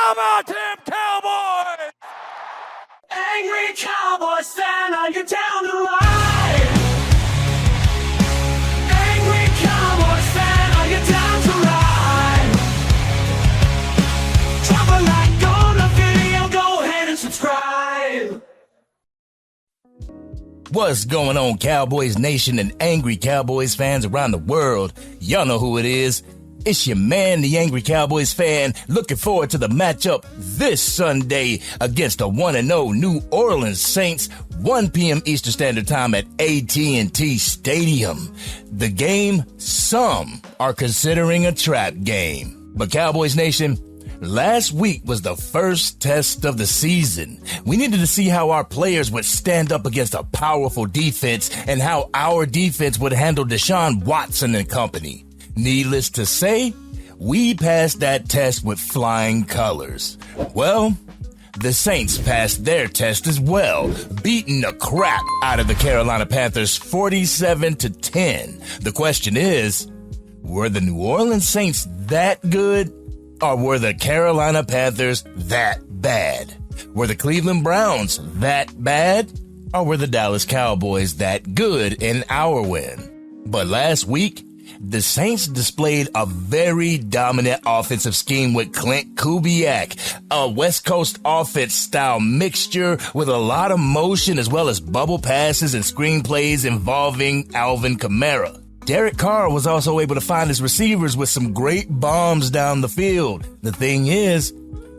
How about them Cowboys? Angry Cowboys Fan, are you down to ride? Angry Cowboys Fan, are you down to ride? Drop a like on the video, go ahead and subscribe. What's going on, Cowboys Nation and Angry Cowboys fans around the world? Y'all know who it is. It's your man, the Angry Cowboys Fan, looking forward to the matchup this Sunday against the 1-0 New Orleans Saints, 1 p.m. Eastern Standard Time at AT&T Stadium. The game some are considering a trap game. But Cowboys Nation, last week was the first test of the season. We needed to see how our players would stand up against a powerful defense and how our defense would handle Deshaun Watson and company. Needless to say, we passed that test with flying colors. Well, the Saints passed their test as well, beating the crap out of the Carolina Panthers 47-10. The question is, were the New Orleans Saints that good? Or were the Carolina Panthers that bad? Were the Cleveland Browns that bad? Or were the Dallas Cowboys that good in our win? But last week, the Saints displayed a very dominant offensive scheme with Clint Kubiak, a West Coast offense style mixture with a lot of motion as well as bubble passes and screenplays involving Alvin Kamara. Derek Carr was also able to find his receivers with some great bombs down the field. The thing is,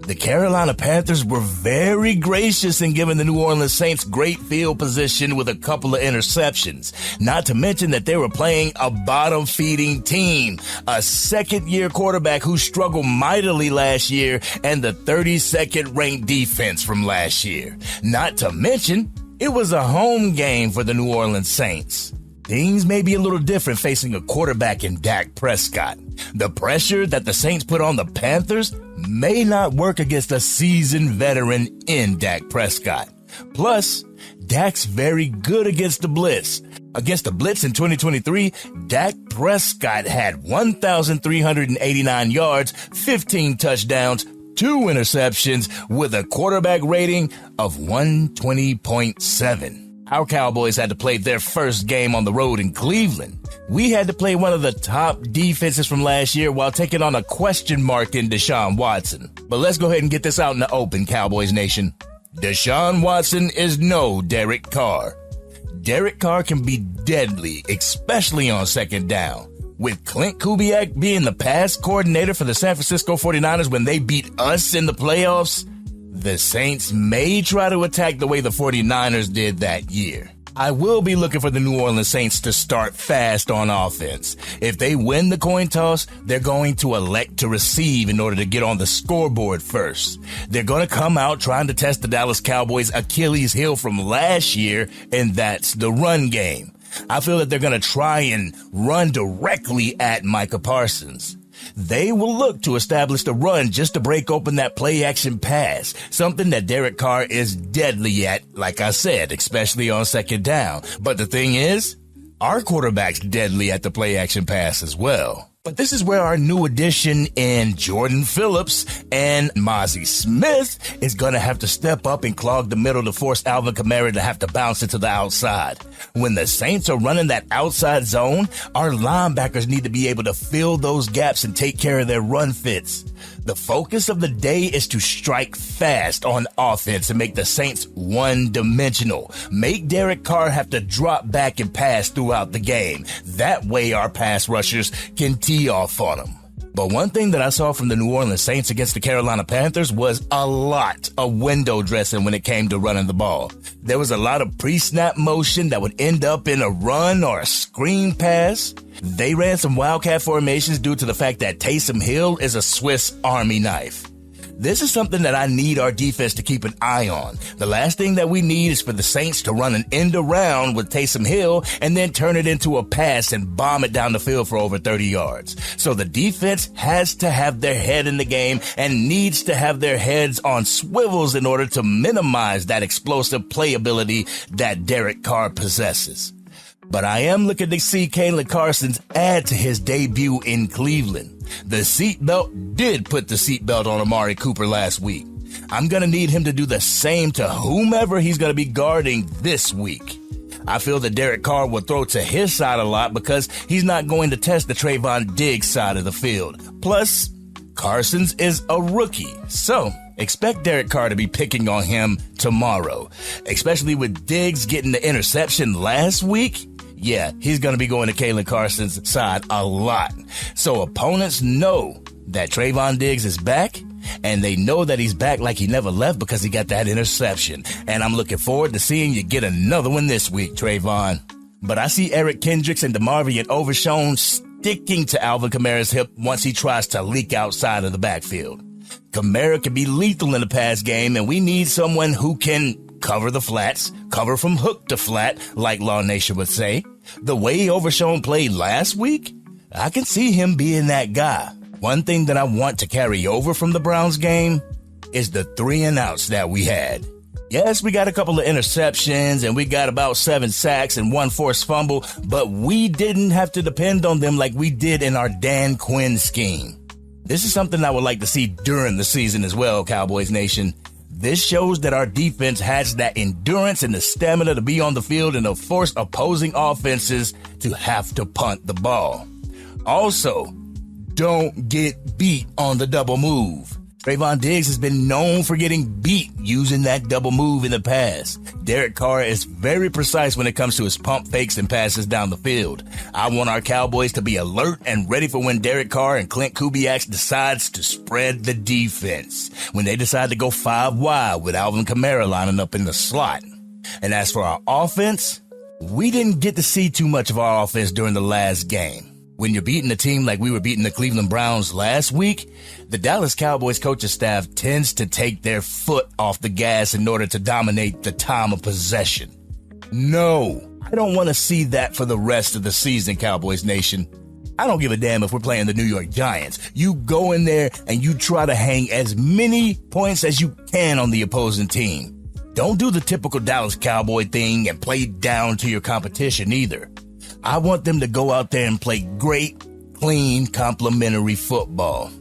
the Carolina Panthers were very gracious in giving the New Orleans Saints great field position with a couple of interceptions. Not to mention that they were playing a bottom-feeding team, a second-year quarterback who struggled mightily last year, and the 32nd ranked defense from last year. Not to mention, it was a home game for the New Orleans Saints. Things may be a little different facing a quarterback in Dak Prescott. The pressure that the Saints put on the Panthers may not work against a seasoned veteran in Dak Prescott. Plus, Dak's very good against the blitz. Against the blitz in 2023, Dak Prescott had 1,389 yards, 15 touchdowns, 2 interceptions, with a quarterback rating of 120.7. Our Cowboys had to play their first game on the road in Cleveland. We had to play one of the top defenses from last year while taking on a question mark in Deshaun Watson. But let's go ahead and get this out in the open, Cowboys Nation. Deshaun Watson is no Derek Carr. Derek Carr can be deadly, especially on second down. With Clint Kubiak being the pass coordinator for the San Francisco 49ers when they beat us in the playoffs, the Saints may try to attack the way the 49ers did that year. I will be looking for the New Orleans Saints to start fast on offense. If they win the coin toss, they're going to elect to receive in order to get on the scoreboard first. They're going to come out trying to test the Dallas Cowboys' Achilles heel from last year, and that's the run game. I feel that they're going to try and run directly at Micah Parsons. They will look to establish the run just to break open that play-action pass, something that Derek Carr is deadly at, like I said, especially on second down. But the thing is, our quarterback's deadly at the play-action pass as well. But this is where our new addition in Jordan Phillips and Mozzie Smith is going to have to step up and clog the middle to force Alvin Kamara to have to bounce it to the outside. When the Saints are running that outside zone, our linebackers need to be able to fill those gaps and take care of their run fits. The focus of the day is to strike fast on offense and make the Saints one-dimensional. Make Derek Carr have to drop back and pass throughout the game. That way our pass rushers can tee off on them. But one thing that I saw from the New Orleans Saints against the Carolina Panthers was a lot of window dressing when it came to running the ball. There was a lot of pre-snap motion that would end up in a run or a screen pass. They ran some wildcat formations due to the fact that Taysom Hill is a Swiss Army knife. This is something that I need our defense to keep an eye on. The last thing that we need is for the Saints to run an end around with Taysom Hill and then turn it into a pass and bomb it down the field for over 30 yards. So the defense has to have their head in the game and needs to have their heads on swivels in order to minimize that explosive playability that Derek Carr possesses. But I am looking to see Kalen Carson's add to his debut in Cleveland. The seatbelt did put the seatbelt on Amari Cooper last week. I'm going to need him to do the same to whomever he's going to be guarding this week. I feel that Derek Carr will throw to his side a lot because he's not going to test the Trayvon Diggs side of the field. Plus, Carson's is a rookie, so expect Derek Carr to be picking on him tomorrow, especially with Diggs getting the interception last week. Yeah, he's going to be going to Kalen Carson's side a lot. So opponents know that Trayvon Diggs is back, and they know that he's back like he never left because he got that interception. And I'm looking forward to seeing you get another one this week, Trayvon. But I see Eric Kendricks and DeMarvion Overshown sticking to Alvin Kamara's hip once he tries to leak outside of the backfield. Kamara can be lethal in the pass game, and we need someone who can cover the flats, cover from hook to flat, like Law Nation would say. The way Overshown played last week, I can see him being that guy. One thing that I want to carry over from the Browns game is the 3 and outs that we had. Yes, we got a couple of interceptions and we got about 7 sacks and 1 forced fumble, but we didn't have to depend on them like we did in our Dan Quinn scheme. This is something I would like to see during the season as well, Cowboys Nation. This shows that our defense has that endurance and the stamina to be on the field and to force opposing offenses to have to punt the ball. Also, don't get beat on the double move. Trayvon Diggs has been known for getting beat using that double move in the past. Derek Carr is very precise when it comes to his pump fakes and passes down the field. I want our Cowboys to be alert and ready for when Derek Carr and Clint Kubiak decides to spread the defense, when they decide to go 5 wide with Alvin Kamara lining up in the slot. And as for our offense, we didn't get to see too much of our offense during the last game. When you're beating a team like we were beating the Cleveland Browns last week, the Dallas Cowboys coaching staff tends to take their foot off the gas in order to dominate the time of possession. No, I don't want to see that for the rest of the season, Cowboys Nation. I don't give a damn if we're playing the New York Giants. You go in there and you try to hang as many points as you can on the opposing team. Don't do the typical Dallas Cowboy thing and play down to your competition either. I want them to go out there and play great, clean, complimentary football.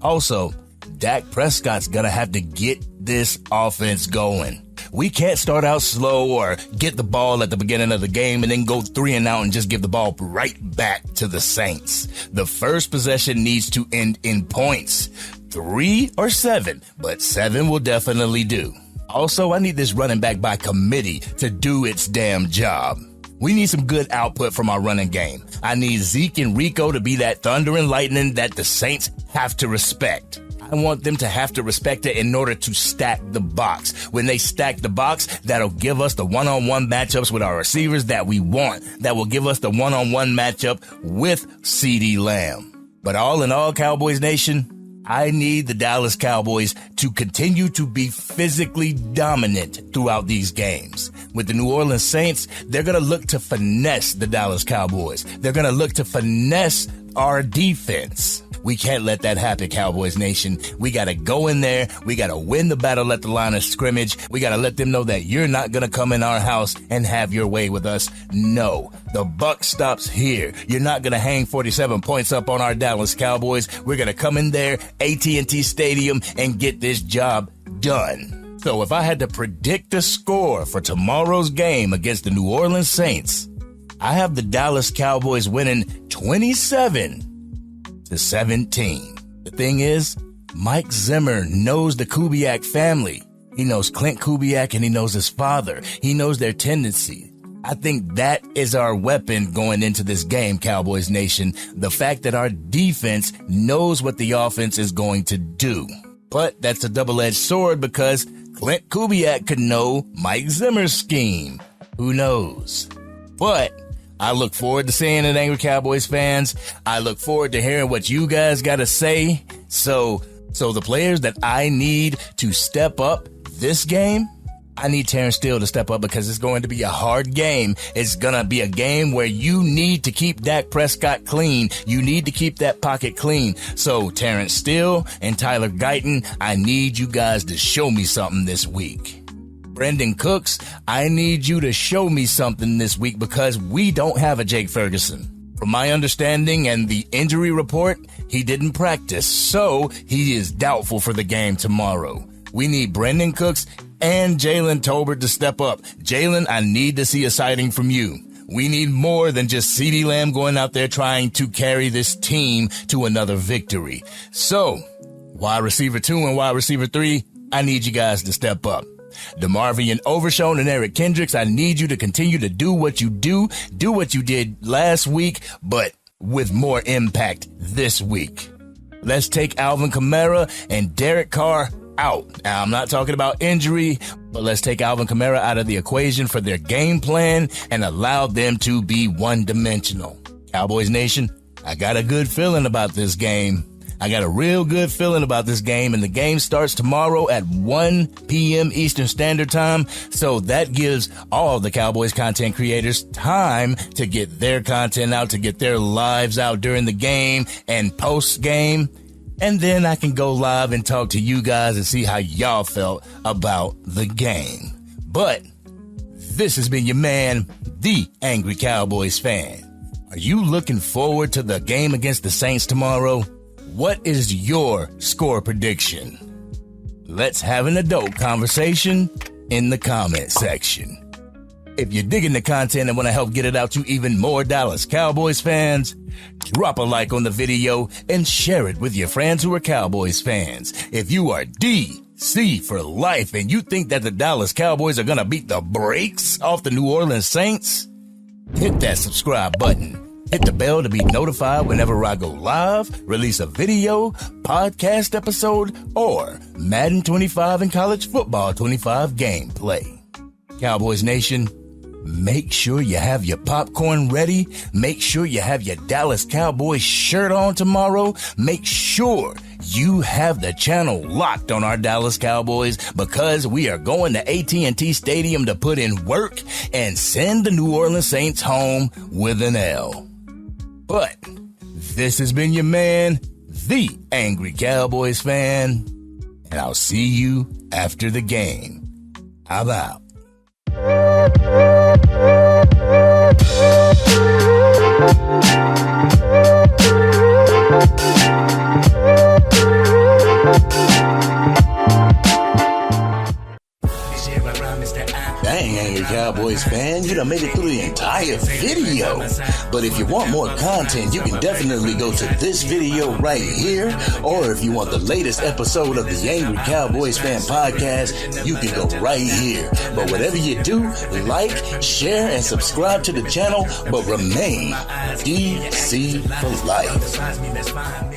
Also, Dak Prescott's gonna have to get this offense going. We can't start out slow or get the ball at the beginning of the game and then go 3 and out and just give the ball right back to the Saints. The first possession needs to end in points. 3 or 7, but 7 will definitely do. Also, I need this running back by committee to do its damn job. We need some good output from our running game. I need Zeke and Rico to be that thunder and lightning that the Saints have to respect. I want them to have to respect it in order to stack the box. When they stack the box, that'll give us the one-on-one matchups with our receivers that we want. That will give us the one-on-one matchup with CeeDee Lamb. But all in all, Cowboys Nation, I need the Dallas Cowboys to continue to be physically dominant throughout these games. With the New Orleans Saints, they're going to look to finesse the Dallas Cowboys. They're going to look to finesse our defense. We can't let that happen, Cowboys Nation. We got to go in there. We got to win the battle at the line of scrimmage. We got to let them know that you're not going to come in our house and have your way with us. No, the buck stops here. You're not going to hang 47 points up on our Dallas Cowboys. We're going to come in there, AT&T Stadium, and get this job done. So if I had to predict the score for tomorrow's game against the New Orleans Saints, I have the Dallas Cowboys winning 27-17. The thing is, Mike Zimmer knows the Kubiak family. He knows Clint Kubiak and he knows his father. He knows their tendency. I think that is our weapon going into this game, Cowboys Nation. The fact that our defense knows what the offense is going to do. But that's a double-edged sword because Clint Kubiak could know Mike Zimmer's scheme. Who knows? But I look forward to seeing it, Angry Cowboys fans. I look forward to hearing what you guys got to say. So the players that I need to step up this game, I need Terrence Steele to step up because it's going to be a hard game. It's going to be a game where you need to keep Dak Prescott clean. You need to keep that pocket clean. So Terrence Steele and Tyler Guyton, I need you guys to show me something this week. Brendan Cooks, I need you to show me something this week because we don't have a Jake Ferguson. From my understanding and the injury report, he didn't practice, so he is doubtful for the game tomorrow. We need Brendan Cooks and Jalen Tolbert to step up. Jalen, I need to see a sighting from you. We need more than just CeeDee Lamb going out there trying to carry this team to another victory. So, wide receiver 2 and wide receiver 3, I need you guys to step up. DeMarvion Overshown and Eric Kendricks, I need you to continue to do what you do what you did last week, but with more impact this week. Let's take Alvin Kamara and Derek Carr out. Now, I'm not talking about injury, but let's take Alvin Kamara out of the equation for their game plan and allow them to be one-dimensional. Cowboys Nation, I got a good feeling about this game. I got a real good feeling about this game, and the game starts tomorrow at 1 p.m. Eastern Standard Time, so that gives all the Cowboys content creators time to get their content out, to get their lives out during the game and post-game, and then I can go live and talk to you guys and see how y'all felt about the game. But this has been your man, the Angry Cowboys Fan. Are you looking forward to the game against the Saints tomorrow? What is your score prediction? Let's have an adult conversation in the comment section. If you're digging the content and want to help get it out to even more Dallas Cowboys fans, drop a like on the video and share it with your friends who are Cowboys fans. If you are DC for life and you think that the Dallas Cowboys are going to beat the brakes off the New Orleans Saints, hit that subscribe button. Hit the bell to be notified whenever I go live, release a video, podcast episode, or Madden 25 and College Football 25 gameplay. Cowboys Nation, make sure you have your popcorn ready. Make sure you have your Dallas Cowboys shirt on tomorrow. Make sure you have the channel locked on our Dallas Cowboys, because we are going to AT&T Stadium to put in work and send the New Orleans Saints home with an L. But this has been your man, the Angry Cowboys Fan, and I'll see you after the game. I'm out. Dang, Angry Cowboys Fan, you done made it through the entire video. But if you want more content, you can definitely go to this video right here. Or if you want the latest episode of the Angry Cowboys Fan podcast, you can go right here. But whatever you do, like, share, and subscribe to the channel, but remain DC for life.